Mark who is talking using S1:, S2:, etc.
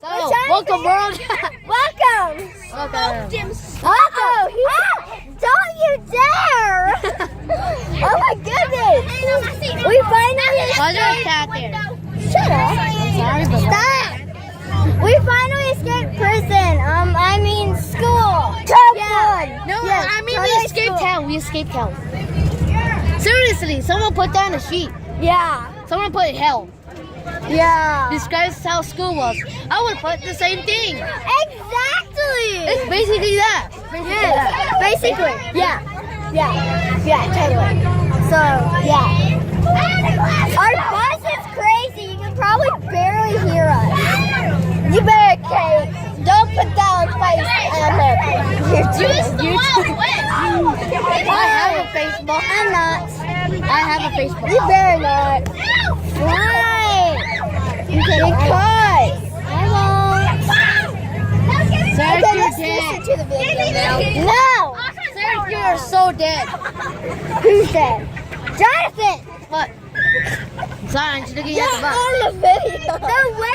S1: So, welcome, world.
S2: Welcome.
S1: Welcome.
S2: Don't you dare! Oh my goodness! We finally
S1: Why's there a cat there?
S2: Shut up!
S1: Sorry, but
S2: Stop! We finally escaped prison. I mean school.
S1: no,
S2: Yes,
S1: I mean we
S2: Totally
S1: escaped
S2: school.
S1: hell. We escaped hell. Seriously, someone put down a sheet.
S2: Yeah.
S1: Someone put hell.
S2: Yeah.
S1: Describes how school was. I would put the same thing.
S2: Exactly.
S1: It's basically that.
S2: Basically. Yeah. Totally. So yeah. Our bus is crazy. You can probably barely hear us. You better, Kate. Don't put down face on the YouTube.
S1: I have a Facebook.
S2: I'm not.
S1: I have a Facebook.
S2: You better not. Why? Because I won't.
S1: Sarah,
S2: Okay,
S1: you're
S2: let's
S1: dead.
S2: listen to the video now. No.
S1: Sarah, you're so dead.
S2: Who's dead? Jonathan.
S1: What? Sorry, I'm just looking at the box.
S2: on the video. The way